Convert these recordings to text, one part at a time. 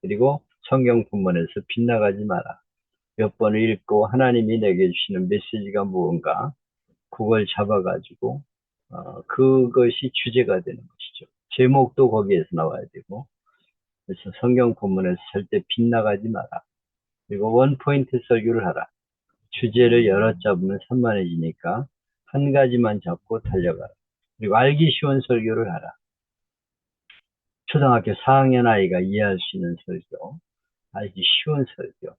그리고 성경 본문에서 빗나가지 마라. 몇 번을 읽고 하나님이 내게 주시는 메시지가 무언가 그걸 잡아가지고 그것이 주제가 되는 것이죠. 제목도 거기에서 나와야 되고 그래서 성경 본문에서 절대 빗나가지 마라. 그리고 원포인트 설교를 하라. 주제를 여러 잡으면 산만해지니까 한 가지만 잡고 달려가라. 그리고 알기 쉬운 설교를 하라. 초등학교 4학년 아이가 이해할 수 있는 설교, 알기 쉬운 설교,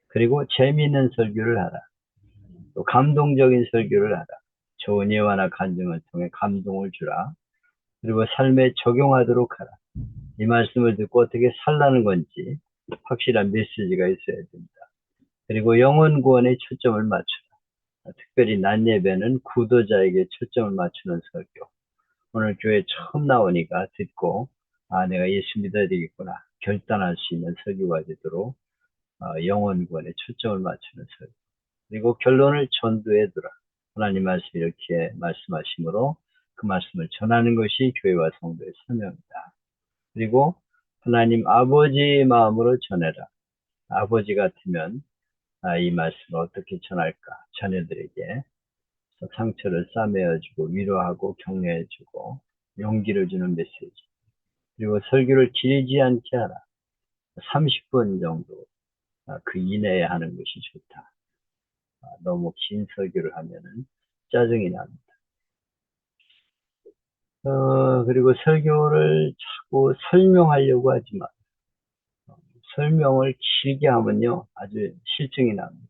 그리고 재미있는 설교를 하라. 또 감동적인 설교를 하라. 좋은 예화나 간증을 통해 감동을 주라. 그리고 삶에 적용하도록 하라. 이 말씀을 듣고 어떻게 살라는 건지 확실한 메시지가 있어야 됩니다. 그리고 영혼 구원에 초점을 맞추라. 특별히 낮 예배는 구도자에게 초점을 맞추는 설교. 오늘 교회 처음 나오니까 듣고 내가 예수 믿어야 되겠구나 결단할 수 있는 설교가 되도록 영혼 구원에 초점을 맞추는 설교. 그리고 결론을 전도해 두라. 하나님 말씀 이렇게 말씀하시므로 그 말씀을 전하는 것이 교회와 성도의 사명이다. 그리고 하나님 아버지의 마음으로 전해라. 아버지 같으면 이 말씀을 어떻게 전할까? 자녀들에게 상처를 싸매어주고 위로하고 격려해주고 용기를 주는 메시지. 그리고 설교를 길지 않게 하라. 30분 정도 그 이내에 하는 것이 좋다. 너무 긴 설교를 하면은 짜증이 납니다. 그리고 설교를 자꾸 설명하려고 하지 마. 설명을 길게 하면요 아주 실증이 납니다.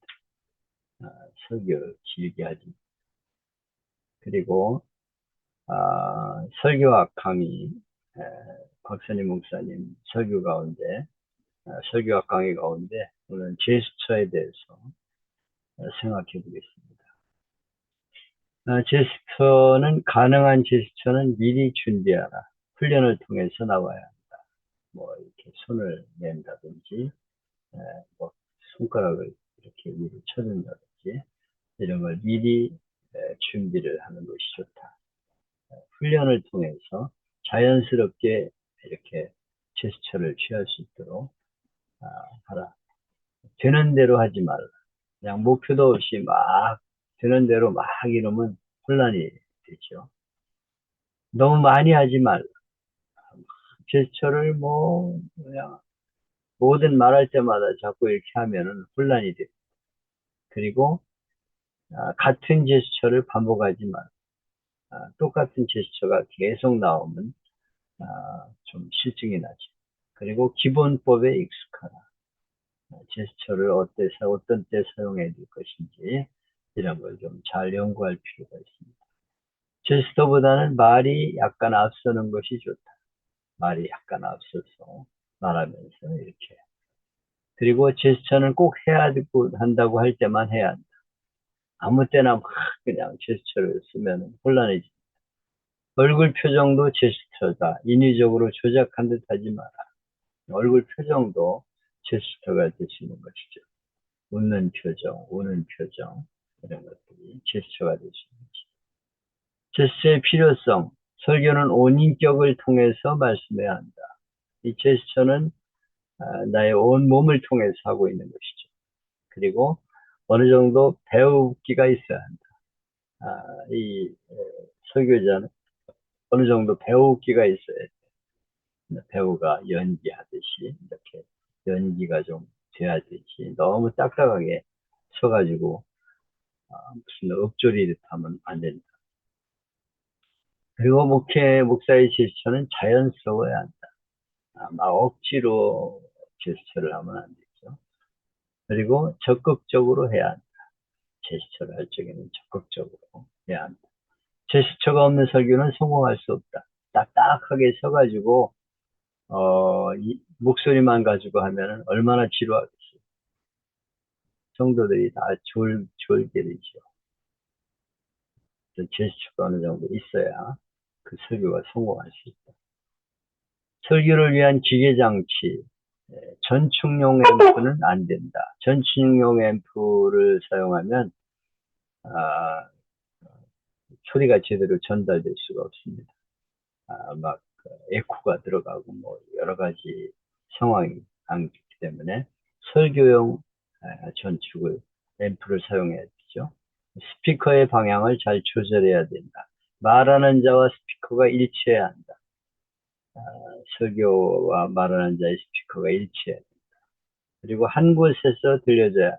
설교를 길게 하지. 그리고 설교학 강의, 박사님 목사님 설교 가운데, 설교학 강의 가운데 오늘 제스처에 대해서 생각해 보겠습니다. 제스처는 가능한 제스처는 미리 준비하라. 훈련을 통해서 나와야 한다. 뭐 이렇게 손을 낸다든지, 뭐 손가락을 이렇게 위로 쳐준다든지 이런 걸 미리 준비를 하는 것이 좋다. 훈련을 통해서 자연스럽게 이렇게 제스처를 취할 수 있도록 하라. 되는 대로 하지 말라. 그냥 목표도 없이 막 되는 대로 막 이러면 혼란이 되죠. 너무 많이 하지 말라. 제스처를 뭐 그냥 모든 말할 때마다 자꾸 이렇게 하면은 혼란이 돼요. 그리고 같은 제스처를 반복하지 말라. 똑같은 제스처가 계속 나오면 좀 실증이 나죠. 그리고 기본법에 익숙하라. 제스처를 어떤 때 사용해야 될 것인지 이런 걸 좀 잘 연구할 필요가 있습니다. 제스처보다는 말이 약간 앞서는 것이 좋다. 말이 약간 앞서서 말하면서 이렇게. 그리고 제스처는 꼭 해야 되고 한다고 할 때만 해야 한다. 아무 때나 막 그냥 제스처를 쓰면 혼란해집니다. 얼굴 표정도 제스처다. 인위적으로 조작한 듯 하지 마라. 얼굴 표정도 제스처가 되시는 것이죠. 웃는 표정, 우는 표정, 이런 것들이 제스처가 되시는 것이죠. 제스처의 필요성, 설교는 온 인격을 통해서 말씀해야 한다. 이 제스처는 나의 온 몸을 통해서 하고 있는 것이죠. 그리고 어느 정도 배우기가 있어야 한다. 이 설교자는 어느 정도 배우기가 있어야 돼. 배우가 연기하듯이 이렇게 연기가 좀 돼야 되지. 너무 딱딱하게 서가지고 무슨 읊조리듯 하면 안 된다. 그리고 목사의 제스처는 자연스러워야 한다. 막 억지로 제스처를 하면 안 되죠. 그리고 적극적으로 해야 한다. 제스처를 할 적에는 적극적으로 해야 한다. 제스처가 없는 설교는 성공할 수 없다. 딱딱하게 서가지고 목소리만 가지고 하면은 얼마나 지루하겠어요. 성도들이 다 졸게 되죠. 제스처가 어느 정도 있어야 그 설교가 성공할 수 있다. 설교를 위한 기계장치, 전충용 앰프는 안 된다. 전충용 앰프를 사용하면 소리가 제대로 전달될 수가 없습니다. 막 에코가 들어가고 뭐 여러 가지 상황이 안기 때문에 설교용 전축을 앰프를 사용해야 되죠. 스피커의 방향을 잘 조절해야 된다. 말하는 자와 스피커가 일치해야 한다. 설교와 말하는 자의 스피커가 일치해야 된다. 그리고 한 곳에서 들려줘야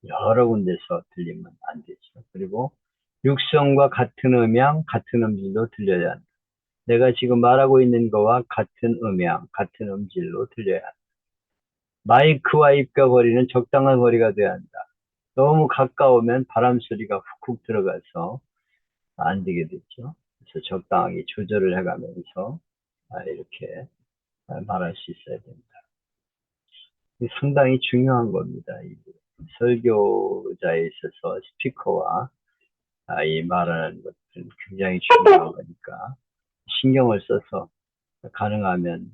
여러 군데서 들리면 안 되죠. 그리고 육성과 같은 음양, 같은 음질로 들려야 한다. 내가 지금 말하고 있는 거와 같은 음양, 같은 음질로 들려야 한다. 마이크와 입과 거리는 적당한 거리가 돼야 한다. 너무 가까우면 바람 소리가 훅훅 들어가서 안 되게 되죠. 그래서 적당하게 조절을 해가면서 이렇게 말할 수 있어야 됩니다. 상당히 중요한 겁니다. 이 설교자에 있어서 스피커와 이 말하는 것들은 굉장히 중요한 거니까 신경을 써서 가능하면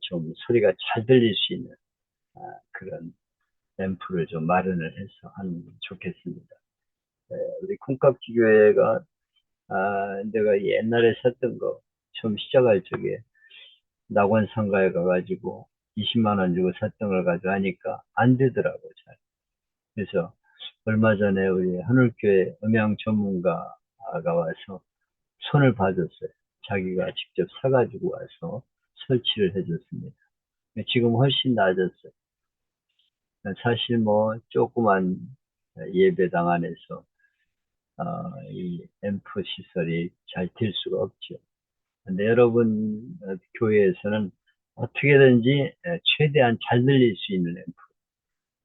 좀 소리가 잘 들릴 수 있는 그런 앰프를 좀 마련을 해서 하면 좋겠습니다. 우리 콩깍지교회가 내가 옛날에 샀던 거 처음 시작할 적에 낙원상가에 가가지고 20만 원 주고 샀던 걸 가지고 하니까 안 되더라고 잘. 그래서 얼마 전에 우리 하늘교회 음향 전문가가 와서 손을 봐줬어요. 자기가 직접 사가지고 와서 설치를 해줬습니다. 지금 훨씬 나아졌어요. 사실 뭐 조그만 예배당 안에서 이 앰프 시설이 잘 될 수가 없죠. 근데 여러분 교회에서는 어떻게든지 최대한 잘 들릴 수 있는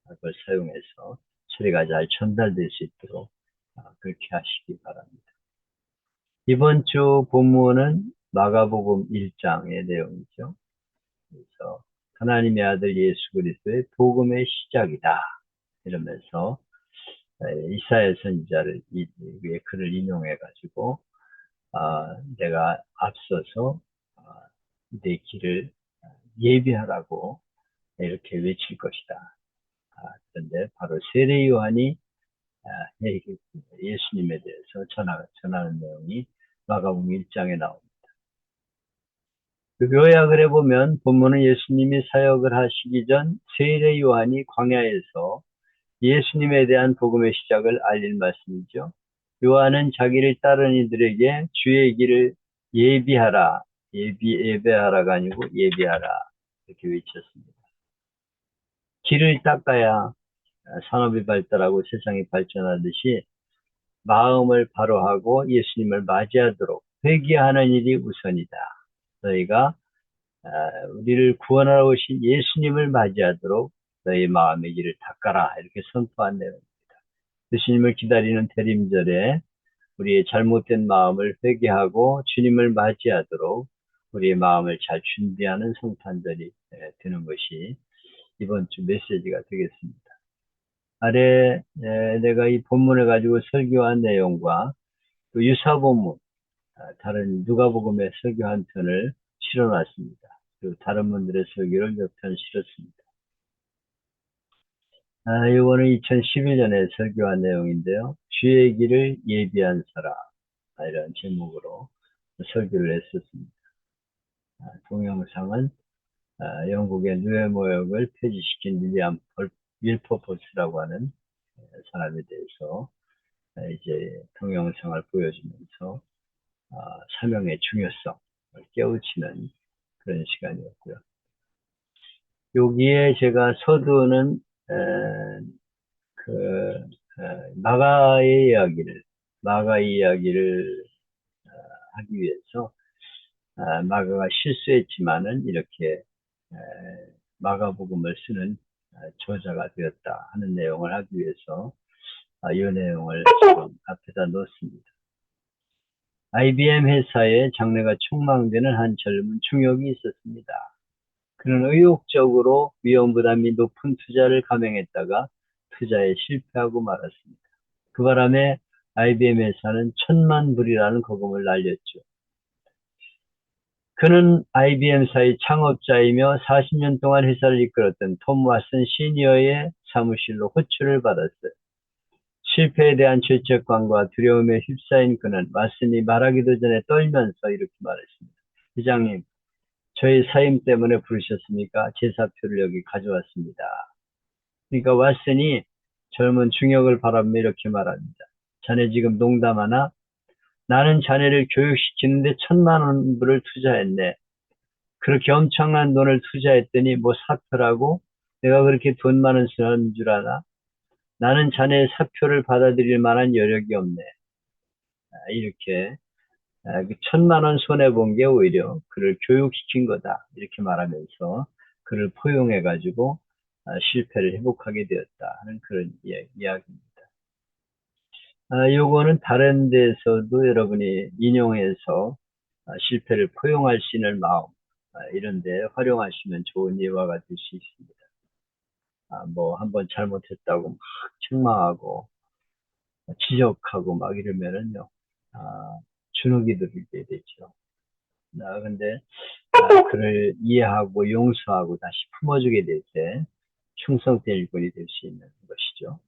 앰프를 사용해서 소리가 잘 전달될 수 있도록 그렇게 하시기 바랍니다. 이번 주 본문은 마가복음 1장의 내용이죠. 그래서 하나님의 아들 예수 그리스도의 복음의 시작이다. 이러면서 이사야 선지자를 위에 글을 인용해 가지고 내가 앞서서 내 길을 예비하라고 이렇게 외칠 것이다. 그런데 바로 세례 요한이 예수님에 대해서 전하는 내용이 마가복음 1장에 나옵니다. 요약을 해보면 본문은 예수님이 사역을 하시기 전 세례 요한이 광야에서 예수님에 대한 복음의 시작을 알릴 말씀이죠. 요한은 자기를 따르는 이들에게 주의 길을 예비하라, 예배하라가 아니고 예비하라 이렇게 외쳤습니다. 길을 닦아야 산업이 발달하고 세상이 발전하듯이 마음을 바로하고 예수님을 맞이하도록 회개하는 일이 우선이다. 너희가 우리를 구원하러 오신 예수님을 맞이하도록 너희 마음의 길을 닦아라 이렇게 선포한 내용입니다. 예수님을 기다리는 대림절에 우리의 잘못된 마음을 회개하고 주님을 맞이하도록 우리의 마음을 잘 준비하는 성탄절이 되는 것이 이번 주 메시지가 되겠습니다. 아래 내가 이 본문을 가지고 설교한 내용과 또 유사 본문 다른 누가복음의 설교 한 편을 실어놨습니다. 그리고 다른 분들의 설교를 몇 편 실었습니다. 이거는 2011년에 설교한 내용인데요. 주의 길을 예비한 사람 이런 제목으로 설교를 했었습니다. 동영상은 영국의 누에모역을 폐지시킨 윌퍼포스라고 하는 사람에 대해서 이제 동영상을 보여주면서 사명의 중요성을 깨우치는 그런 시간이었고요. 여기에 제가 서두는 마가의 이야기를 하기 위해서 마가가 실수했지만은 이렇게 마가복음을 쓰는 저자가 되었다 하는 내용을 하기 위해서 이 내용을 지금 앞에다 놓습니다. IBM 회사에 장래가 촉망되는 한 젊은 중역이 있었습니다. 그는 의욕적으로 위험 부담이 높은 투자를 감행했다가 투자에 실패하고 말았습니다. 그 바람에 IBM 회사는 1,000,000불이라는 거금을 날렸죠. 그는 IBM사의 창업자이며 40년 동안 회사를 이끌었던 톰 왓슨 시니어의 사무실로 호출을 받았어요. 실패에 대한 죄책감과 두려움에 휩싸인 그는 왓슨이 말하기도 전에 떨면서 이렇게 말했습니다. 회장님, 저희 사임 때문에 부르셨습니까? 제사표를 여기 가져왔습니다. 그러니까 왔으니 젊은 중역을 바라며 이렇게 말합니다. 자네 지금 농담하나? 나는 자네를 교육시키는데 1,000만 원불을 투자했네. 그렇게 엄청난 돈을 투자했더니 뭐 사표라고? 내가 그렇게 돈 많은 사람인 줄 아나? 나는 자네의 사표를 받아들일 만한 여력이 없네. 이렇게 그 1,000만 원 손해본 게 오히려 그를 교육시킨 거다. 이렇게 말하면서 그를 포용해가지고 실패를 회복하게 되었다 하는 그런 이야기입니다. 요거는 다른 데서도 여러분이 인용해서 실패를 포용할 수 있는 마음 이런 데 활용하시면 좋은 예화가 될 수 있습니다. 뭐 한번 잘못했다고 막 책망하고 지적하고 막 이러면은요 주눅이 들게 되죠. 근데 그를 이해하고 용서하고 다시 품어주게 될 때 충성된 일꾼이 될 수 있는 것이죠.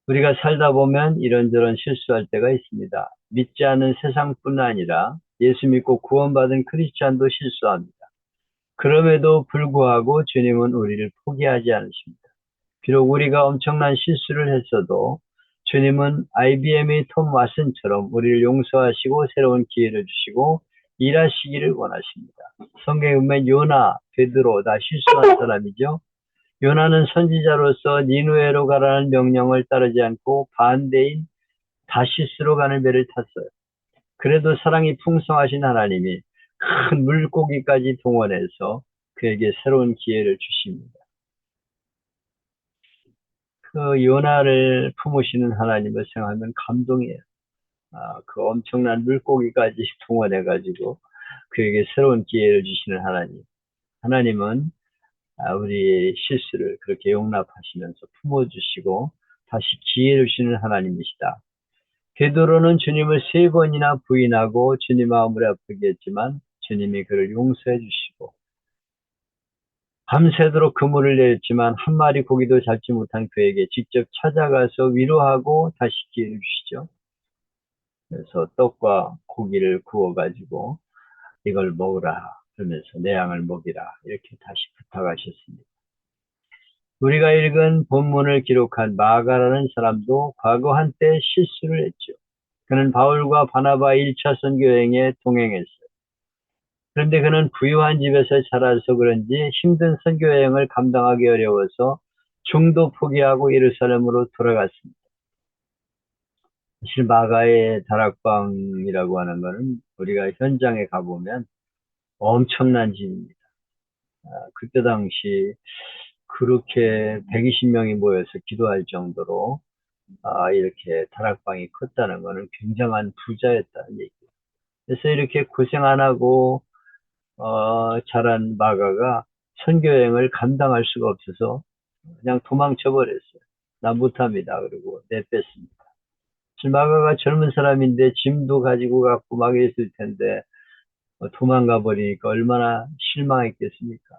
우리가 살다 보면 이런저런 실수할 때가 있습니다. 믿지 않는 세상뿐 아니라 예수 믿고 구원받은 크리스찬도 실수합니다. 그럼에도 불구하고 주님은 우리를 포기하지 않으십니다. 비록 우리가 엄청난 실수를 했어도 주님은 IBM의 톰 왓슨처럼 우리를 용서하시고 새로운 기회를 주시고 일하시기를 원하십니다. 성경에 보면 요나, 베드로 다 실수한 사람이죠. 요나는 선지자로서 니누에로 가라는 명령을 따르지 않고 반대인 다시스로 가는 배를 탔어요. 그래도 사랑이 풍성하신 하나님이 큰 물고기까지 동원해서 그에게 새로운 기회를 주십니다. 그 요나를 품으시는 하나님을 생각하면 감동이에요. 그 엄청난 물고기까지 동원해가지고 그에게 새로운 기회를 주시는 하나님. 하나님은 우리의 실수를 그렇게 용납하시면서 품어주시고 다시 기회를 주시는 하나님이시다. 베드로는 주님을 3번이나 부인하고 주님 마음을 아프게 했지만 주님이 그를 용서해 주시고 밤새도록 그물을 내렸지만 한 마리 고기도 잡지 못한 그에게 직접 찾아가서 위로하고 다시 기회를 주시죠. 그래서 떡과 고기를 구워가지고 이걸 먹으라 그러면서 내 양을 먹이라 이렇게 다시 부탁하셨습니다. 우리가 읽은 본문을 기록한 마가라는 사람도 과거 한때 실수를 했죠. 그는 바울과 바나바 1차 선교여행에 동행했어요. 그런데 그는 부유한 집에서 자라서 그런지 힘든 선교여행을 감당하기 어려워서 중도 포기하고 예루살렘으로 돌아갔습니다. 사실 마가의 다락방이라고 하는 것은 우리가 현장에 가보면 엄청난 집입니다. 그때 당시 그렇게 120명이 모여서 기도할 정도로 이렇게 다락방이 컸다는 것은 굉장한 부자였다는 얘기예요. 그래서 이렇게 고생 안 하고 자란 마가가 선교여행을 감당할 수가 없어서 그냥 도망쳐 버렸어요. 나 못합니다. 그리고 내뺐습니다. 마가가 젊은 사람인데 짐도 가지고 갔고 막 이랬을 텐데 도망가 버리니까 얼마나 실망했겠습니까?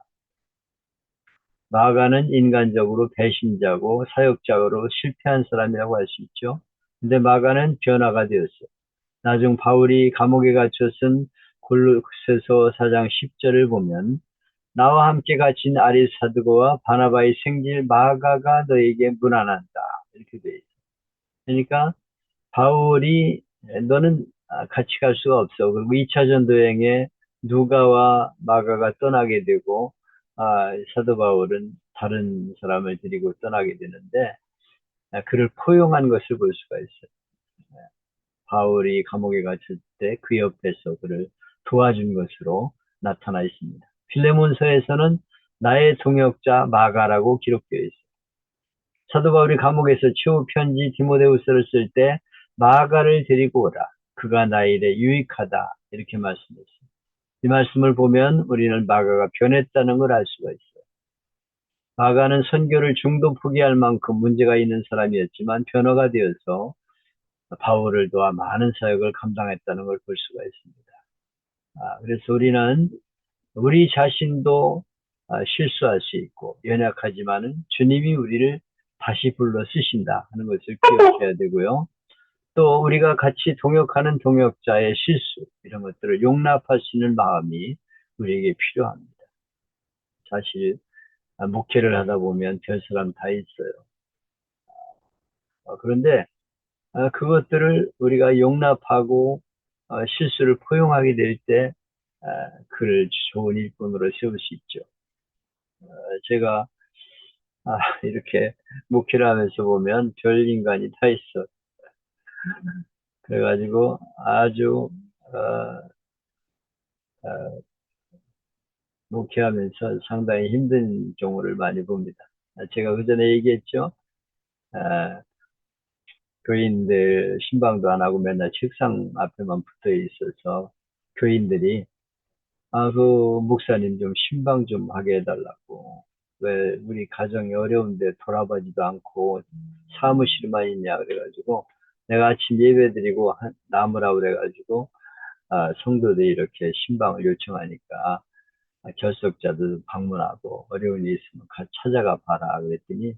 마가는 인간적으로 배신자고 사역자로 실패한 사람이라고 할 수 있죠. 근데 마가는 변화가 되었어요. 나중 바울이 감옥에 갇혀 쓴 골로새서 4장 10절을 보면 나와 함께 갇힌 아리스다고와 바나바의 생질 마가가 너에게 문안한다. 이렇게 돼 있어요. 그러니까 바울이 너는 같이 갈 수가 없어. 그리고 2차 전도여행에 누가와 마가가 떠나게 되고 사도 바울은 다른 사람을 데리고 떠나게 되는데 그를 포용한 것을 볼 수가 있어요. 바울이 감옥에 갇힐 때 그 옆에서 그를 도와준 것으로 나타나 있습니다. 필레몬서에서는 나의 동역자 마가라고 기록되어 있어요. 사도 바울이 감옥에서 최후 편지 디모데후서를 쓸 때 마가를 데리고 오라. 그가 나의 일에 유익하다. 이렇게 말씀했어요. 이 말씀을 보면 우리는 마가가 변했다는 걸 알 수가 있어요. 마가는 선교를 중도 포기할 만큼 문제가 있는 사람이었지만 변화가 되어서 바울을 도와 많은 사역을 감당했다는 걸 볼 수가 있습니다. 그래서 우리는 우리 자신도 실수할 수 있고 연약하지만은 주님이 우리를 다시 불러 쓰신다 하는 것을 기억해야 되고요. 또 우리가 같이 동역하는 동역자의 실수 이런 것들을 용납할 수 있는 마음이 우리에게 필요합니다. 사실 목회를 하다 보면 별 사람 다 있어요. 그런데 그것들을 우리가 용납하고 실수를 포용하게 될 때 그를 좋은 일꾼으로 세울 수 있죠. 제가 이렇게 목회를 하면서 보면 별 인간이 다 있어. 그래가지고 아주 어, 목회하면서 상당히 힘든 경우를 많이 봅니다. 제가 그 전에 얘기했죠. 아, 교인들 신방도 안 하고 맨날 책상 앞에만 붙어 있어서 교인들이 그 목사님 좀 신방 좀 하게 해달라고. 왜 우리 가정이 어려운데 돌아보지도 않고 사무실만 있냐 그래가지고 내가 아침 예배 드리고 남으라고 그래가지고 성도들이 이렇게 신방을 요청하니까 결석자들 방문하고 어려운 일 있으면 같이 찾아가 봐라 그랬더니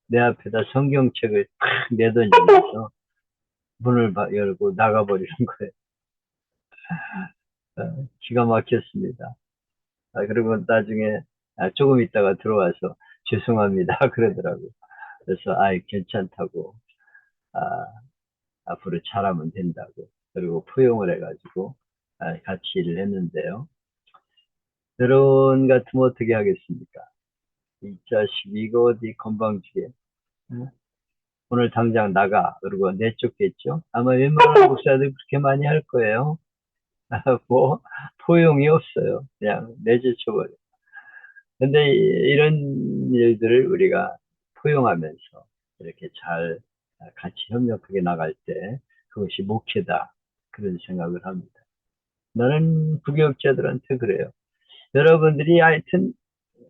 내 앞에다 성경책을 탁 내던지면서 문을 열고 나가버리는 거예요. 기가 막혔습니다. 그리고 나중에 조금 있다가 들어와서 죄송합니다 그러더라고요. 그래서 괜찮다고 아, 앞으로 잘하면 된다고 그리고 포용을 해가지고 같이 일을 했는데요. 여러분 같으면 어떻게 하겠습니까? 이 자식 이거 어디 건방지게 오늘 당장 나가 그러고 내쫓겠죠? 아마 웬만한 목사들 그렇게 많이 할 거예요. 뭐 포용이 없어요. 그냥 내쫓아버려. 근데 이런 일들을 우리가 포용하면서 이렇게 잘 같이 협력하게 나갈 때 그것이 목회다. 그런 생각을 합니다. 나는 부교육자들한테 그래요. 여러분들이 하여튼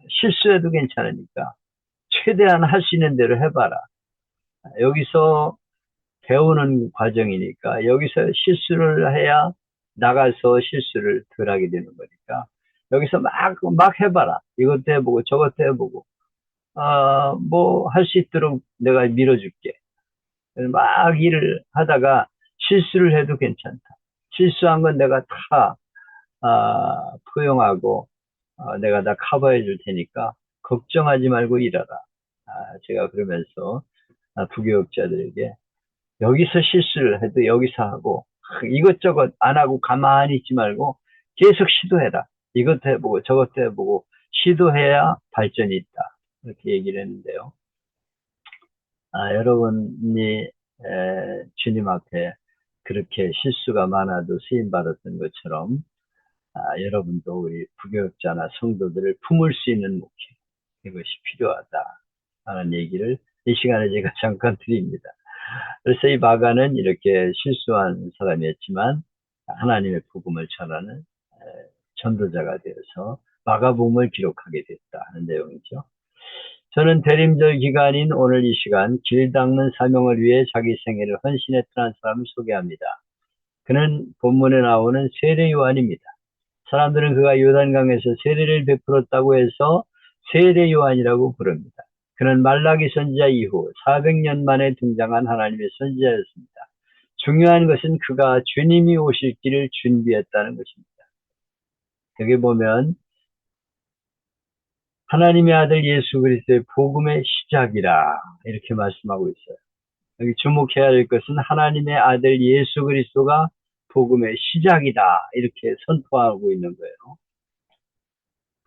실수해도 괜찮으니까 최대한 할 수 있는 대로 해봐라. 여기서 배우는 과정이니까 여기서 실수를 해야 나가서 실수를 덜 하게 되는 거니까 여기서 막 해봐라. 이것도 해보고 저것도 해보고 뭐 할 수 있도록 내가 밀어줄게. 막 일을 하다가 실수를 해도 괜찮다. 실수한 건 내가 다 포용하고 내가 다 커버해 줄 테니까 걱정하지 말고 일하라. 제가 그러면서 부교육자들에게 여기서 실수를 해도 여기서 하고 이것저것 안 하고 가만히 있지 말고 계속 시도해라. 이것도 해보고 저것도 해보고 시도해야 발전이 있다. 이렇게 얘기를 했는데요. 여러분이 주님 앞에 그렇게 실수가 많아도 쓰임받았던 것처럼 여러분도 우리 부교육자나 성도들을 품을 수 있는 목회 이것이 필요하다 하는 얘기를 이 시간에 제가 잠깐 드립니다. 그래서 이 바가는 이렇게 실수한 사람이었지만 하나님의 복음을 전하는 전도자가 되어서 마가복음을 기록하게 됐다 하는 내용이죠. 저는 대림절 기간인 오늘 이 시간 길 닦는 사명을 위해 자기 생애를 헌신했던 한 사람을 소개합니다. 그는 본문에 나오는 세례 요한입니다. 사람들은 그가 요단강에서 세례를 베풀었다고 해서 세례 요한이라고 부릅니다. 그는 말라기 선지자 이후 400년 만에 등장한 하나님의 선지자였습니다. 중요한 것은 그가 주님이 오실 길을 준비했다는 것입니다. 여기 보면 하나님의 아들 예수 그리스도의 복음의 시작이라 이렇게 말씀하고 있어요. 여기 주목해야 할 것은 하나님의 아들 예수 그리스도가 복음의 시작이다 이렇게 선포하고 있는 거예요.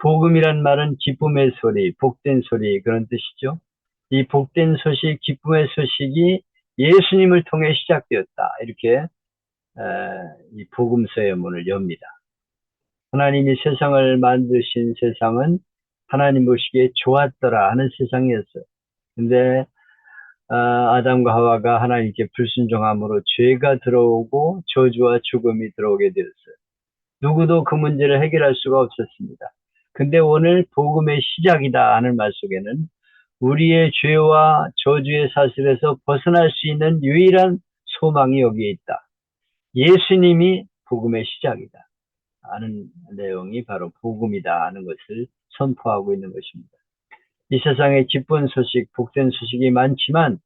복음이란 말은 기쁨의 소리, 복된 소리 그런 뜻이죠. 이 복된 소식, 기쁨의 소식이 예수님을 통해 시작되었다. 이렇게 이 복음서의 문을 엽니다. 하나님이 세상을 만드신 세상은 하나님 보시기에 좋았더라 하는 세상이었어요. 근데 아담과 하와가 하나님께 불순종함으로 죄가 들어오고 저주와 죽음이 들어오게 되었어요. 누구도 그 문제를 해결할 수가 없었습니다. 근데 오늘 복음의 시작이다 하는 말 속에는 우리의 죄와 저주의 사슬에서 벗어날 수 있는 유일한 소망이 여기에 있다. 예수님이 복음의 시작이다 하는 내용이 바로 복음이다 하는 것을 선포하고 있는 것입니다. 이 세상에 기쁜 소식, 복된 소식이 많지만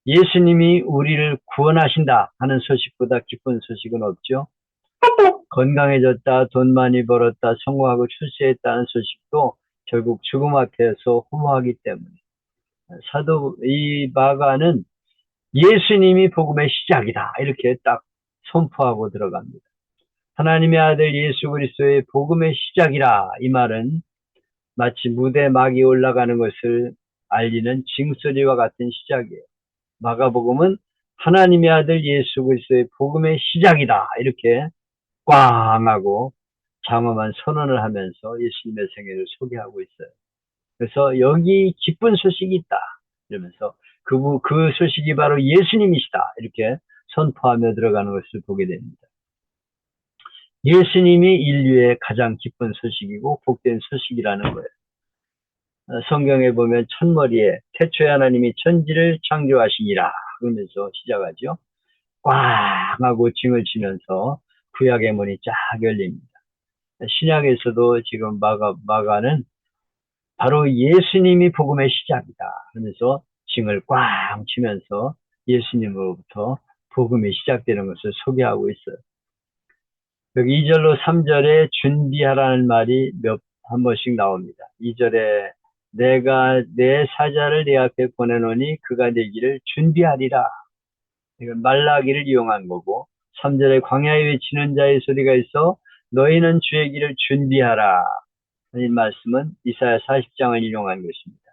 예수님이 우리를 구원하신다 하는 소식보다 기쁜 소식은 없죠. 건강해졌다, 돈 많이 벌었다, 성공하고 출세했다는 소식도 결국 죽음 앞에서 허무하기 때문에 이 마가는 예수님이 복음의 시작이다 이렇게 딱 선포하고 들어갑니다. 하나님의 아들 예수 그리스도의 복음의 시작이라 이 말은 마치 무대 막이 올라가는 것을 알리는 징소리와 같은 시작이에요. 마가복음은 하나님의 아들 예수 그리스도의 복음의 시작이다 이렇게 꽝 하고 장엄한 선언을 하면서 예수님의 생애를 소개하고 있어요. 그래서 여기 기쁜 소식이 있다 이러면서 그 소식이 바로 예수님이시다 이렇게 선포하며 들어가는 것을 보게 됩니다. 예수님이 인류의 가장 기쁜 소식이고 복된 소식이라는 거예요. 성경에 보면 첫머리에 태초에 하나님이 천지를 창조하시니라 그러면서 시작하죠. 꽝 하고 징을 치면서 구약의 문이 쫙 열립니다. 신약에서도 지금 마가는 바로 예수님이 복음의 시작이다 하면서 징을 꽝 치면서 예수님으로부터 복음이 시작되는 것을 소개하고 있어요. 여기 2절로 3절에 준비하라는 말이 한 번씩 나옵니다. 2절에 내가 내 사자를 내 앞에 보내노니 그가 내 길을 준비하리라. 이건 말라기를 이용한 거고 3절에 광야에 외치는 자의 소리가 있어 너희는 주의 길을 준비하라. 이 말씀은 이사야 40장을 인용한 것입니다.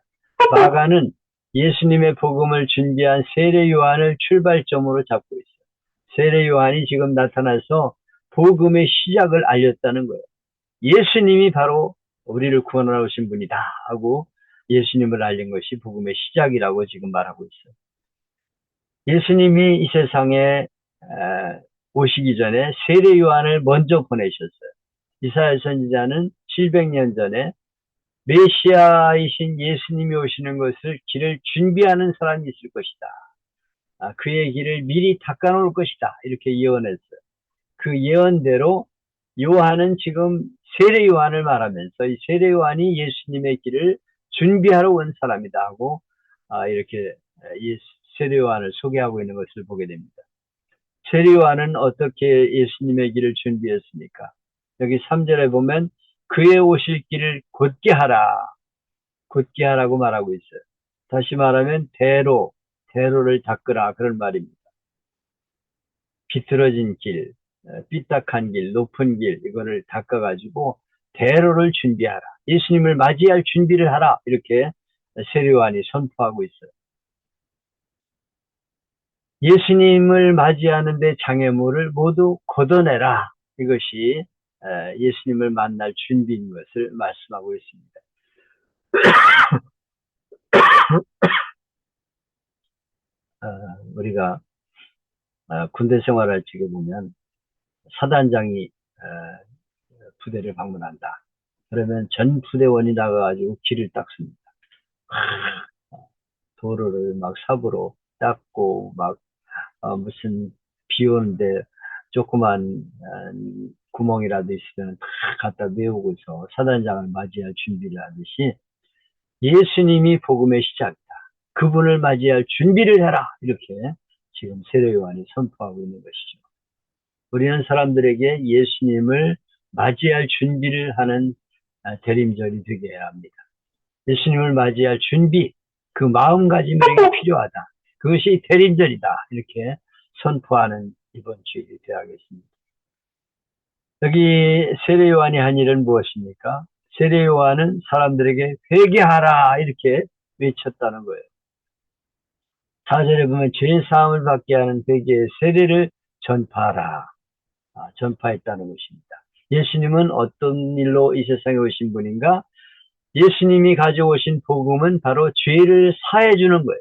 마가는 예수님의 복음을 준비한 세례 요한을 출발점으로 잡고 있어요. 세례 요한이 지금 나타나서 복음의 시작을 알렸다는 거예요. 예수님이 바로 우리를 구원하러 오신 분이다 하고 예수님을 알린 것이 복음의 시작이라고 지금 말하고 있어요. 예수님이 이 세상에 오시기 전에 세례 요한을 먼저 보내셨어요. 이사야 선지자는 700년 전에 메시아이신 예수님이 오시는 것을 길을 준비하는 사람이 있을 것이다. 그의 길을 미리 닦아놓을 것이다. 이렇게 예언했어요. 그 예언대로 요한은 지금 세례 요한을 말하면서 이 세례 요한이 예수님의 길을 준비하러 온 사람이다 하고 이렇게 세례 요한을 소개하고 있는 것을 보게 됩니다. 세례 요한은 어떻게 예수님의 길을 준비했습니까? 여기 3절에 보면 그의 오실 길을 곧게 하라. 곧게 하라고 말하고 있어요. 다시 말하면 대로를 닦으라 그런 말입니다. 비틀어진 길, 삐딱한 길, 높은 길 이거를 닦아가지고 대로를 준비하라. 예수님을 맞이할 준비를 하라. 이렇게 세례 요한이 선포하고 있어요. 예수님을 맞이하는데 장애물을 모두 걷어내라. 이것이 예수님을 만날 준비인 것을 말씀하고 있습니다. 우리가 군대 생활을 지켜보면 사단장이 부대를 방문한다. 그러면 전 부대원이 나가가지고 길을 닦습니다. 도로를 막 삽으로 닦고 막 무슨 비 오는데 조그만 구멍이라도 있으면 다 갖다 메우고서 사단장을 맞이할 준비를 하듯이 예수님이 복음의 시작이다. 그분을 맞이할 준비를 해라. 이렇게 지금 세례 요한이 선포하고 있는 것이죠. 우리는 사람들에게 예수님을 맞이할 준비를 하는 대림절이 되게 해야 합니다. 예수님을 맞이할 준비, 그 마음가짐이 필요하다. 그것이 대림절이다. 이렇게 선포하는 이번 주일이 되어야겠습니다. 여기 세례 요한이 한 일은 무엇입니까? 세례 요한은 사람들에게 회개하라 이렇게 외쳤다는 거예요. 4절에 보면 죄사함을 받게 하는 회개의 세례를 전파하라. 전파했다는 것입니다. 예수님은 어떤 일로 이 세상에 오신 분인가? 예수님이 가져오신 복음은 바로 죄를 사해 주는 거예요.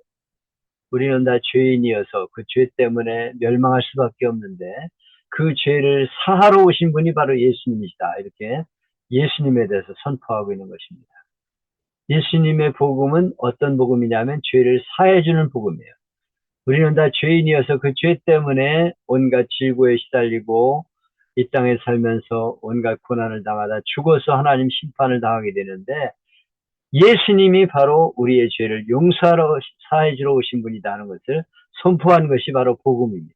우리는 다 죄인이어서 그 죄 때문에 멸망할 수밖에 없는데 그 죄를 사하러 오신 분이 바로 예수님이시다. 이렇게 예수님에 대해서 선포하고 있는 것입니다. 예수님의 복음은 어떤 복음이냐면 죄를 사해 주는 복음이에요. 우리는 다 죄인이어서 그 죄 때문에 온갖 질고에 시달리고 이 땅에 살면서 온갖 고난을 당하다 죽어서 하나님 심판을 당하게 되는데 예수님이 바로 우리의 죄를 용서하러 사해 주러 오신 분이다 하는 것을 선포한 것이 바로 복음입니다.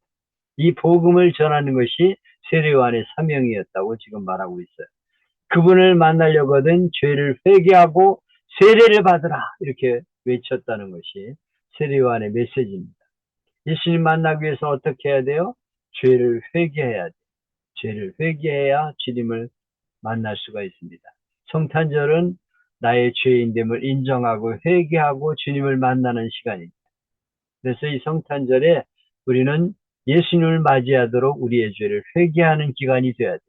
이 복음을 전하는 것이 세례요한의 사명이었다고 지금 말하고 있어요. 그분을 만나려거든 죄를 회개하고 세례를 받으라 이렇게 외쳤다는 것이 세례요한의 메시지입니다. 예수님 만나기 위해서 어떻게 해야 돼요? 죄를 회개해야 돼요. 죄를 회개해야 주님을 만날 수가 있습니다. 성탄절은 나의 죄인됨을 인정하고 회개하고 주님을 만나는 시간입니다. 그래서 이 성탄절에 우리는 예수님을 맞이하도록 우리의 죄를 회개하는 기간이 되어야 돼요.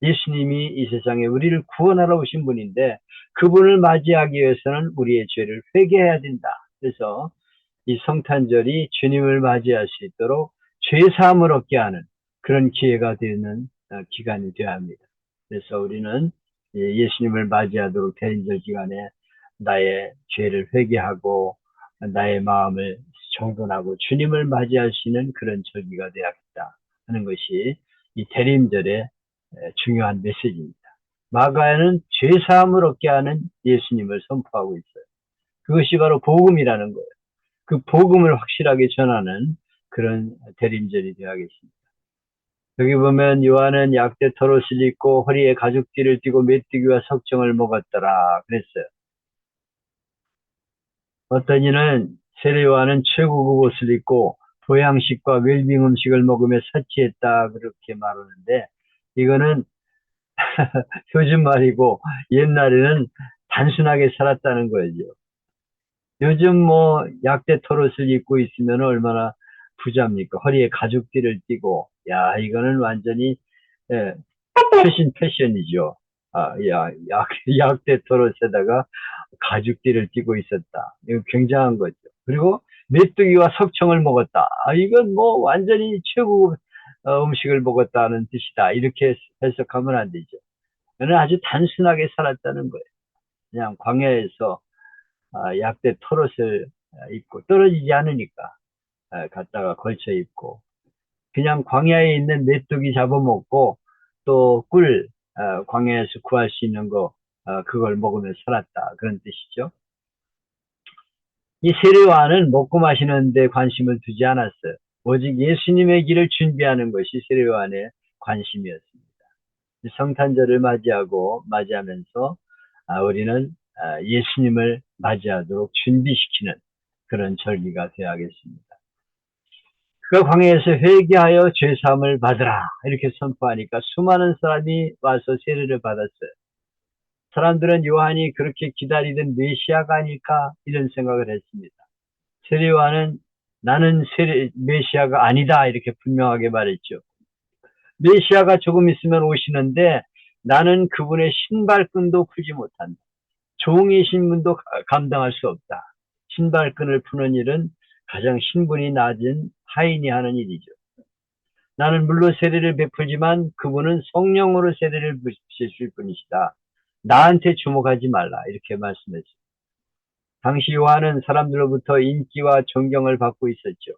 예수님이 이 세상에 우리를 구원하러 오신 분인데 그분을 맞이하기 위해서는 우리의 죄를 회개해야 된다. 그래서 이 성탄절이 주님을 맞이할 수 있도록 죄사함을 얻게 하는 그런 기회가 되는 기간이 되어야 합니다. 그래서 우리는 예수님을 맞이하도록 대인절 기간에 나의 죄를 회개하고 나의 마음을 정돈하고 주님을 맞이할 수 있는 그런 절기가 되어야겠다 하는 것이 이 대림절의 중요한 메시지입니다. 마가에는 죄사함을 얻게 하는 예수님을 선포하고 있어요. 그것이 바로 복음이라는 거예요. 그 복음을 확실하게 전하는 그런 대림절이 되어야겠습니다. 여기 보면 요한은 약대 털옷을 입고 허리에 가죽띠를 띠고 메뚜기와 석정을 먹었더라 그랬어요. 어떤 이는 세례 요한은 최고급 옷을 입고 보양식과 웰빙 음식을 먹으며 사치했다 그렇게 말하는데 이거는 요즘 말이고 옛날에는 단순하게 살았다는 거죠. 요즘 뭐 약대 털옷을 입고 있으면 얼마나 부자입니까? 허리에 가죽띠를 띠고 야 이거는 완전히 예, 패션이죠. 약대 털옷에다가 가죽띠를 띠고 있었다. 이거 굉장한 거죠. 그리고 메뚜기와 석청을 먹었다. 이건 뭐 완전히 최고 음식을 먹었다는 뜻이다. 이렇게 해석하면 안 되죠. 그는 아주 단순하게 살았다는 거예요. 그냥 광야에서 약대 털옷을 입고 떨어지지 않으니까 갖다가 걸쳐 입고 그냥 광야에 있는 메뚜기 잡아먹고 또 꿀 광야에서 구할 수 있는 거 그걸 먹으며 살았다 그런 뜻이죠. 이 세례요한은 먹고 마시는 데 관심을 두지 않았어요. 오직 예수님의 길을 준비하는 것이 세례요한의 관심이었습니다. 성탄절을 맞이하면서 우리는 예수님을 맞이하도록 준비시키는 그런 절기가 되어야겠습니다. 그가 광야에서 회개하여 죄사함을 받으라 이렇게 선포하니까 수많은 사람이 와서 세례를 받았어요. 사람들은 요한이 그렇게 기다리던 메시아가 아닐까 이런 생각을 했습니다. 세례 요한은 나는 메시아가 아니다 이렇게 분명하게 말했죠. 메시아가 조금 있으면 오시는데 나는 그분의 신발끈도 풀지 못한다. 종이 신분도 감당할 수 없다. 신발끈을 푸는 일은 가장 신분이 낮은 하인이 하는 일이죠. 나는 물로 세례를 베풀지만 그분은 성령으로 세례를 베푸실 분이시다. 나한테 주목하지 말라 이렇게 말씀했습니다. 당시 요한은 사람들로부터 인기와 존경을 받고 있었죠.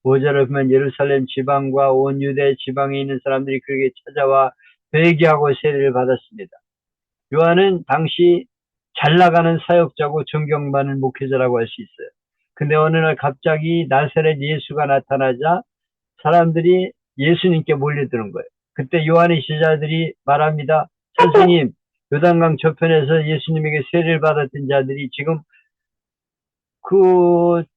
5절을 보면 예루살렘 지방과 온 유대 지방에 있는 사람들이 그에게 찾아와 회개하고 세례를 받았습니다. 요한은 당시 잘 나가는 사역자고 존경받는 목회자라고 할 수 있어요. 근데 어느 날 갑자기 나사렛 예수가 나타나자 사람들이 예수님께 몰려드는 거예요. 그때 요한의 제자들이 말합니다. 선생님, 요단강 저편에서 예수님에게 세례를 받았던 자들이 지금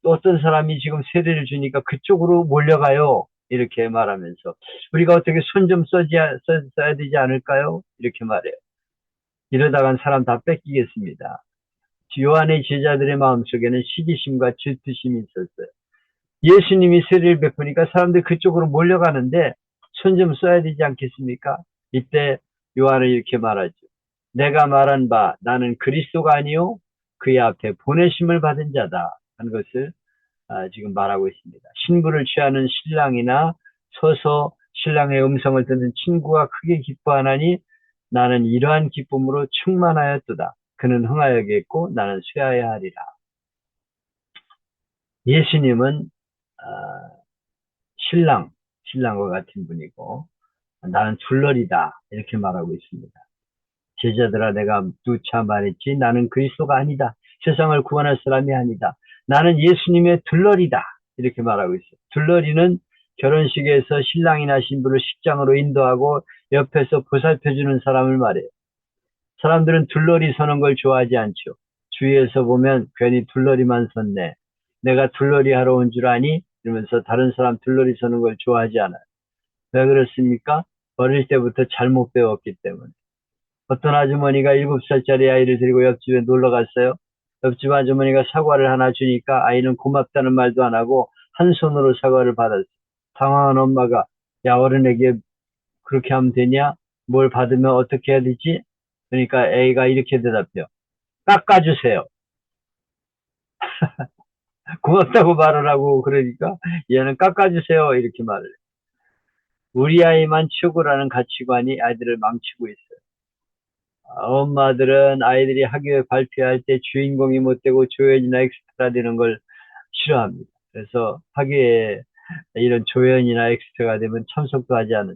어떤 사람이 지금 세례를 주니까 그쪽으로 몰려가요. 이렇게 말하면서 우리가 어떻게 손 좀 써야 되지 않을까요? 이렇게 말해요. 이러다간 사람 다 뺏기겠습니다. 요한의 제자들의 마음속에는 시기심과 질투심이 있었어요. 예수님이 세례를 베푸니까 사람들이 그쪽으로 몰려가는데 손 좀 써야 되지 않겠습니까? 이때 요한은 이렇게 말하죠. 내가 말한 바 나는 그리스도가 아니요 그의 앞에 보내심을 받은 자다 하는 것을 지금 말하고 있습니다. 신부를 취하는 신랑이나 서서 신랑의 음성을 듣는 친구가 크게 기뻐하나니 나는 이러한 기쁨으로 충만하였도다. 그는 흥하여겠고 나는 쇠하여 하리라. 예수님은 신랑과 같은 분이고 나는 둘러리다 이렇게 말하고 있습니다. 제자들아 내가 누차 말했지 나는 그리스도가 아니다. 세상을 구원할 사람이 아니다. 나는 예수님의 둘러리다 이렇게 말하고 있어요. 둘러리는 결혼식에서 신랑이나 신부를 식장으로 인도하고 옆에서 보살펴주는 사람을 말해요. 사람들은 둘러리 서는 걸 좋아하지 않죠. 주위에서 보면 괜히 둘러리만 섰네. 내가 둘러리 하러 온 줄 아니? 이러면서 다른 사람 둘러리 서는 걸 좋아하지 않아요. 왜 그렇습니까? 어릴 때부터 잘못 배웠기 때문에. 어떤 아주머니가 7살짜리 아이를 데리고 옆집에 놀러 갔어요. 옆집 아주머니가 사과를 하나 주니까 아이는 고맙다는 말도 안 하고 한 손으로 사과를 받았어요. 당황한 엄마가 야 어른에게 그렇게 하면 되냐? 뭘 받으면 어떻게 해야 되지? 그러니까 A가 이렇게 대답해요. 깎아주세요. 고맙다고 말을 하고 그러니까 얘는 깎아주세요 이렇게 말을 해요. 우리 아이만 최고라는 가치관이 아이들을 망치고 있어요. 엄마들은 아이들이 학교에 발표할 때 주인공이 못 되고 조연이나 엑스트라 되는 걸 싫어합니다. 그래서 학교에 이런 조연이나 엑스트라가 되면 참석도 하지 않은.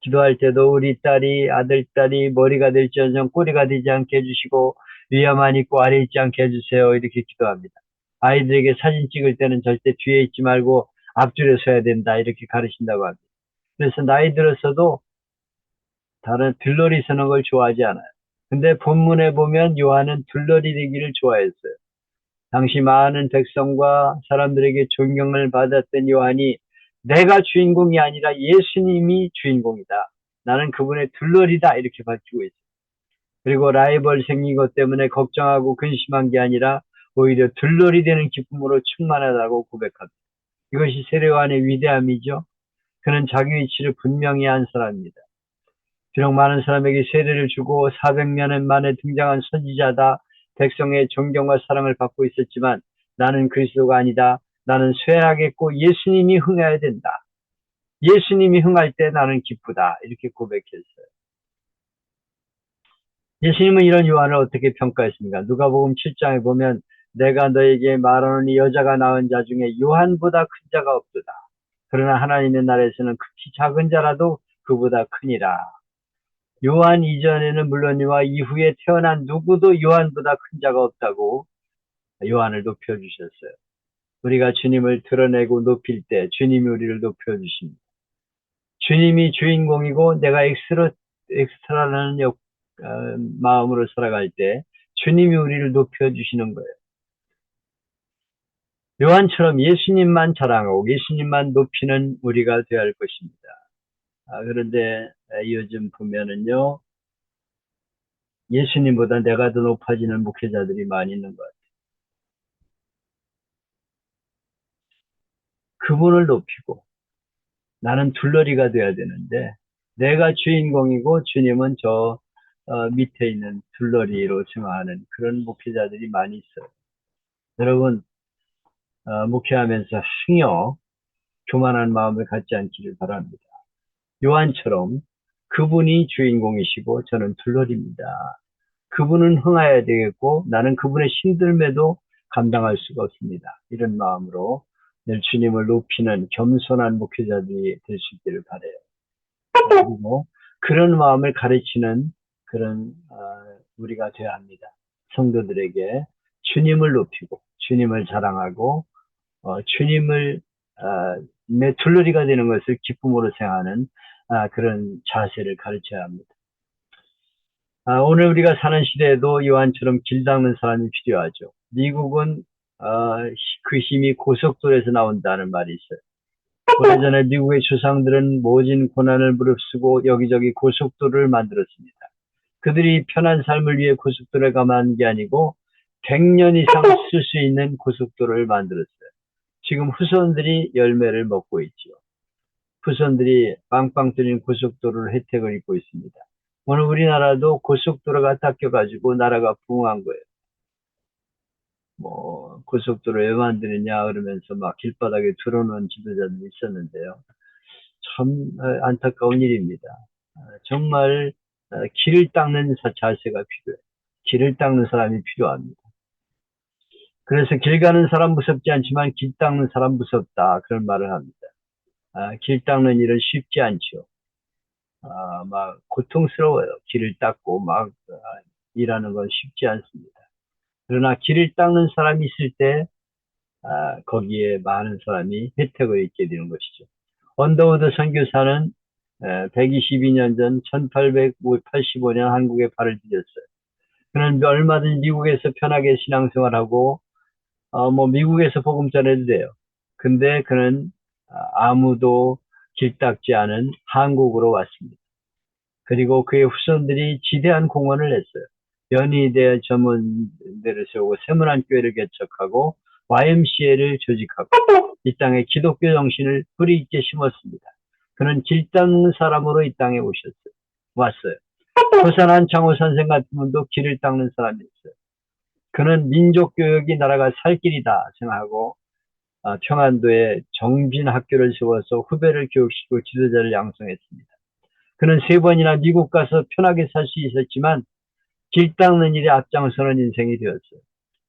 기도할 때도 우리 딸이 아들딸이 머리가 될지언정 꼬리가 되지 않게 해주시고 위에만 있고 아래 있지 않게 해주세요. 이렇게 기도합니다. 아이들에게 사진 찍을 때는 절대 뒤에 있지 말고 앞줄에 서야 된다. 이렇게 가르친다고 합니다. 그래서 나이 들어서도 다른 들러리 서는 걸 좋아하지 않아요. 근데 본문에 보면 요한은 들러리 되기를 좋아했어요. 당시 많은 백성과 사람들에게 존경을 받았던 요한이 내가 주인공이 아니라 예수님이 주인공이다. 나는 그분의 둘러리다 이렇게 밝히고 있어요. 그리고 라이벌 생긴 것 때문에 걱정하고 근심한 게 아니라 오히려 둘러리 되는 기쁨으로 충만하다고 고백합니다. 이것이 세례요한의 위대함이죠. 그는 자기 위치를 분명히 한 사람입니다. 비록 많은 사람에게 세례를 주고 400년 만에 등장한 선지자다. 백성의 존경과 사랑을 받고 있었지만 나는 그리스도가 아니다. 나는 쇠하겠고 예수님이 흥해야 된다. 예수님이 흥할 때 나는 기쁘다. 이렇게 고백했어요. 예수님은 이런 요한을 어떻게 평가했습니까? 누가복음 7장에 보면 내가 너에게 말하노니 여자가 낳은 자 중에 요한보다 큰 자가 없도다. 그러나 하나님의 나라에서는 극히 작은 자라도 그보다 크니라. 요한 이전에는 물론이와 이후에 태어난 누구도 요한보다 큰 자가 없다고 요한을 높여주셨어요. 우리가 주님을 드러내고 높일 때 주님이 우리를 높여주십니다. 주님이 주인공이고 내가 엑스트라라는 마음으로 살아갈 때 주님이 우리를 높여주시는 거예요. 요한처럼 예수님만 자랑하고 예수님만 높이는 우리가 되어야 할 것입니다. 그런데 요즘 보면은요, 예수님보다 내가 더 높아지는 목회자들이 많이 있는 것 같아요. 그분을 높이고 나는 둘러리가 돼야 되는데 내가 주인공이고 주님은 저 밑에 있는 둘러리로 생각하는 그런 목회자들이 많이 있어요. 여러분 목회하면서 행여 교만한 마음을 갖지 않기를 바랍니다. 요한처럼 그분이 주인공이시고 저는 둘러리입니다. 그분은 흥하여야 되겠고 나는 그분의 힘듦에도 감당할 수가 없습니다. 이런 마음으로 늘 주님을 높이는 겸손한 목회자들이 될 수 있기를 바라요. 그리고 그런 마음을 가르치는 그런 우리가 되어야 합니다. 성도들에게 주님을 높이고 주님을 자랑하고 주님을 내 둘러리가 되는 것을 기쁨으로 생각하는 그런 자세를 가르쳐야 합니다. 오늘 우리가 사는 시대에도 요한처럼 길 닦는 사람이 필요하죠. 미국은 그 힘이 고속도로에서 나온다는 말이 있어요. 오래전에 미국의 조상들은 모진 고난을 무릅쓰고 여기저기 고속도로를 만들었습니다. 그들이 편한 삶을 위해 고속도로에 가만 게 아니고 100년 이상 쓸 수 있는 고속도로를 만들었어요. 지금 후손들이 열매를 먹고 있죠. 후손들이 빵빵 뚫린 고속도로를 혜택을 입고 있습니다. 오늘 우리나라도 고속도로가 닦여가지고 나라가 부흥한 거예요. 고속도로 왜 만드느냐 그러면서 막 길바닥에 들어놓은 지도자들이 있었는데요. 참 안타까운 일입니다. 정말 길을 닦는 자세가 필요해요. 길을 닦는 사람이 필요합니다. 그래서 길 가는 사람 무섭지 않지만 길 닦는 사람 무섭다 그런 말을 합니다. 길 닦는 일은 쉽지 않죠. 막 고통스러워요. 길을 닦고 막 일하는 건 쉽지 않습니다. 그러나 길을 닦는 사람이 있을 때 거기에 많은 사람이 혜택을 입게 되는 것이죠. 언더우드 선교사는 122년 전 1885년 한국에 발을 디뎠어요. 그는 얼마든지 미국에서 편하게 신앙생활하고 뭐 미국에서 복음 전해도 돼요. 근데 그는 아무도 길닦지 않은 한국으로 왔습니다. 그리고 그의 후손들이 지대한 공헌을 했어요. 연희대 전문대를 세우고 세문안교회를 개척하고 YMCA를 조직하고 이 땅에 기독교 정신을 뿌리 있게 심었습니다. 그는 길 닦는 사람으로 이 땅에 왔어요. 호산 한창호 선생 같은 분도 길을 닦는 사람이었어요. 그는 민족교육이 나라가 살 길이다 생각하고 평안도에 정빈학교를 세워서 후배를 교육시키고 지도자를 양성했습니다. 그는 3번이나 미국 가서 편하게 살 수 있었지만 길 닦는 일에 앞장서는 인생이 되었어요.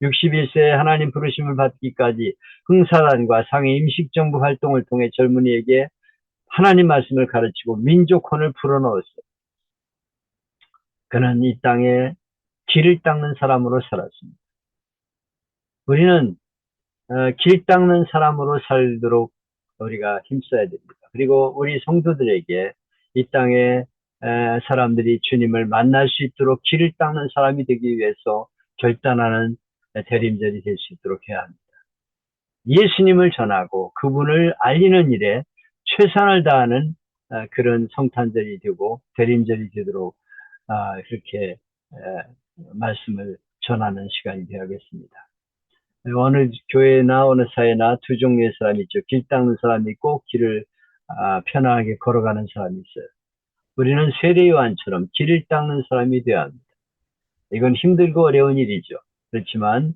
61세에 하나님 부르심을 받기까지 흥사단과 상해 임식정부 활동을 통해 젊은이에게 하나님 말씀을 가르치고 민족혼을 불어넣었어요. 그는 이 땅에 길을 닦는 사람으로 살았습니다. 우리는 길 닦는 사람으로 살도록 우리가 힘써야 됩니다. 그리고 우리 성도들에게 이 땅에 사람들이 주님을 만날 수 있도록 길을 닦는 사람이 되기 위해서 결단하는 대림절이 될 수 있도록 해야 합니다. 예수님을 전하고 그분을 알리는 일에 최선을 다하는 그런 성탄절이 되고 대림절이 되도록 그렇게 말씀을 전하는 시간이 되어야겠습니다. 어느 교회나 어느 사회나 두 종류의 사람이 있죠. 길 닦는 사람이 있고 길을 편하게 걸어가는 사람이 있어요. 우리는 세례 요한처럼 길을 닦는 사람이 되어야 합니다. 이건 힘들고 어려운 일이죠. 그렇지만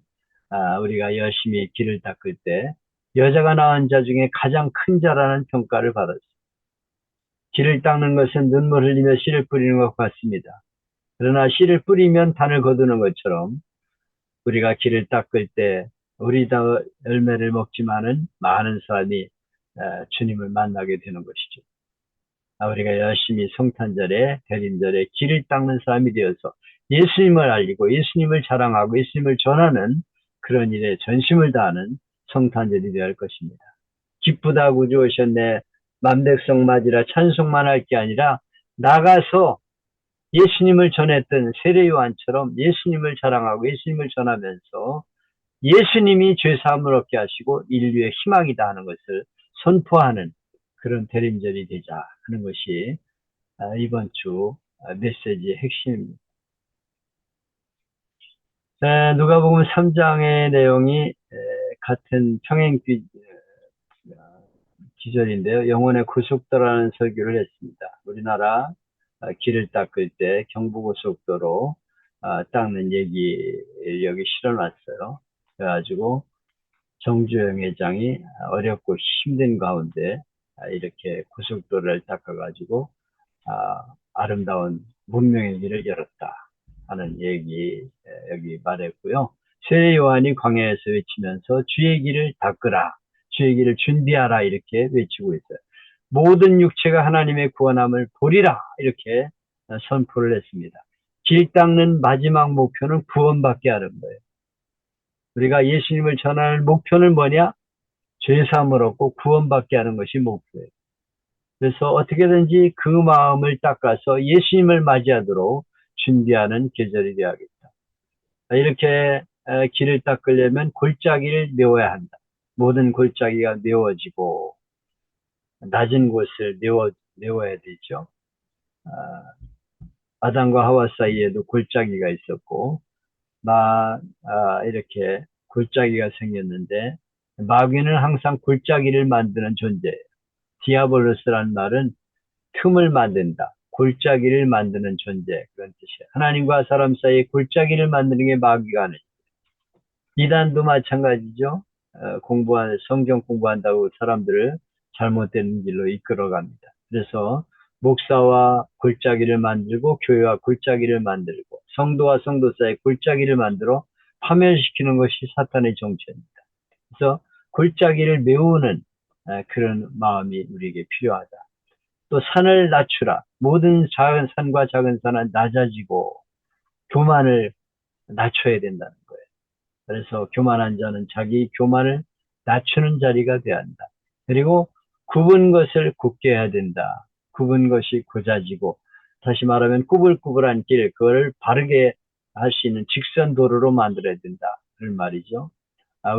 우리가 열심히 길을 닦을 때 여자가 낳은 자 중에 가장 큰 자라는 평가를 받았어요. 길을 닦는 것은 눈물 흘리며 씨를 뿌리는 것 같습니다. 그러나 씨를 뿌리면 단을 거두는 것처럼 우리가 길을 닦을 때 우리 다 열매를 먹지만은 많은 사람이 주님을 만나게 되는 것이죠. 우리가 열심히 성탄절에 대림절에 길을 닦는 사람이 되어서 예수님을 알리고 예수님을 자랑하고 예수님을 전하는 그런 일에 전심을 다하는 성탄절이 되어야 할 것입니다. 기쁘다 구주 오셨네 만백성 맞으라 찬송만 할 게 아니라 나가서 예수님을 전했던 세례 요한처럼 예수님을 자랑하고 예수님을 전하면서 예수님이 죄사함을 얻게 하시고 인류의 희망이다 하는 것을 선포하는 그런 대림절이 되자 하는 것이 이번 주 메시지의 핵심입니다. 누가복음 3장의 내용이 같은 평행 기절인데요. 영혼의 고속도라는 설교를 했습니다. 우리나라 길을 닦을 때 경부고속도로 닦는 얘기 여기 실어놨어요. 그래가지고 정주영 회장이 어렵고 힘든 가운데 이렇게 고속도로를 닦아가지고 아름다운 문명의 길을 열었다 하는 얘기 여기 말했고요. 세례 요한이 광야에서 외치면서 주의 길을 닦으라, 주의 길을 준비하라 이렇게 외치고 있어요. 모든 육체가 하나님의 구원함을 보리라 이렇게 선포를 했습니다. 길 닦는 마지막 목표는 구원받게 하는 거예요. 우리가 예수님을 전하는 목표는 뭐냐? 죄사함을 얻고 구원받게 하는 것이 목표예요. 그래서 어떻게든지 그 마음을 닦아서 예수님을 맞이하도록 준비하는 계절이 되어야겠다. 이렇게 길을 닦으려면 골짜기를 메워야 한다. 모든 골짜기가 메워지고 낮은 곳을 메워야 되죠. 아담과 하와 사이에도 골짜기가 있었고 이렇게 골짜기가 생겼는데 마귀는 항상 골짜기를 만드는 존재예요. 디아볼로스라는 말은 틈을 만든다. 골짜기를 만드는 존재 그런 뜻이에요. 하나님과 사람 사이에 골짜기를 만드는 게 마귀가 하는 이단도 마찬가지죠. 성경 공부한다고 사람들을 잘못된 길로 이끌어갑니다. 그래서 목사와 골짜기를 만들고 교회와 골짜기를 만들고 성도와 성도 사이에 골짜기를 만들어 파멸시키는 것이 사탄의 정체입니다. 그래서 골짜기를 메우는 그런 마음이 우리에게 필요하다. 또 산을 낮추라. 모든 작은 산과 작은 산은 낮아지고 교만을 낮춰야 된다는 거예요. 그래서 교만한 자는 자기 교만을 낮추는 자리가 되어야 한다. 그리고 굽은 것을 굽게 해야 된다. 굽은 것이 고자지고, 다시 말하면 꾸불꾸불한 길, 그걸 바르게 할 수 있는 직선 도로로 만들어야 된다. 그런 말이죠.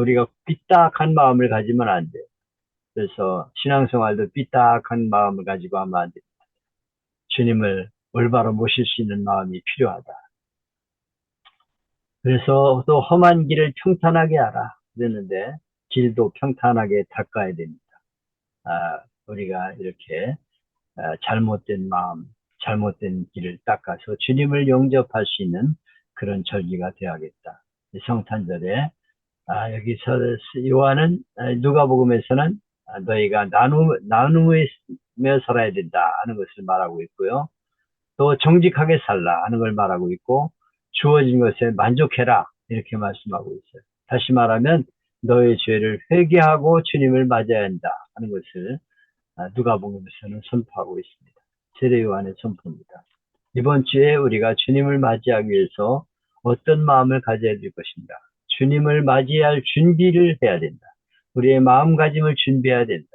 우리가 삐딱한 마음을 가지면 안 돼요. 그래서 신앙생활도 삐딱한 마음을 가지고 하면 안 돼요. 주님을 올바로 모실 수 있는 마음이 필요하다. 그래서 또 험한 길을 평탄하게 하라. 그랬는데 길도 평탄하게 닦아야 됩니다. 우리가 이렇게 잘못된 마음, 잘못된 길을 닦아서 주님을 영접할 수 있는 그런 절기가 되어야겠다. 성탄절에 여기서 요한은 누가복음에서는 너희가 나누며 살아야 된다 하는 것을 말하고 있고요. 또 정직하게 살라 하는 걸 말하고 있고, 주어진 것에 만족해라 이렇게 말씀하고 있어요. 다시 말하면 너의 죄를 회개하고 주님을 맞아야 한다 하는 것을 누가복음에서는 선포하고 있습니다. 세례 요한의 선포입니다. 이번 주에 우리가 주님을 맞이하기 위해서 어떤 마음을 가져야 될 것인가? 주님을 맞이할 준비를 해야 된다. 우리의 마음가짐을 준비해야 된다.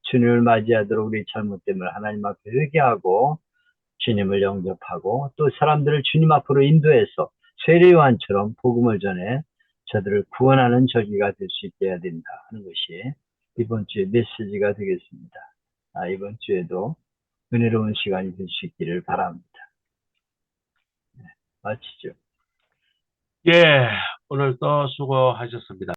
주님을 맞이하도록 우리 잘못됨을 하나님 앞에 회개하고 주님을 영접하고 또 사람들을 주님 앞으로 인도해서 세례 요한처럼 복음을 전해 저들을 구원하는 절기가 될 수 있게 해야 된다 하는 것이 이번 주의 메시지가 되겠습니다. 이번 주에도 은혜로운 시간이 될 수 있기를 바랍니다. 마치죠. 예, 오늘도 수고하셨습니다.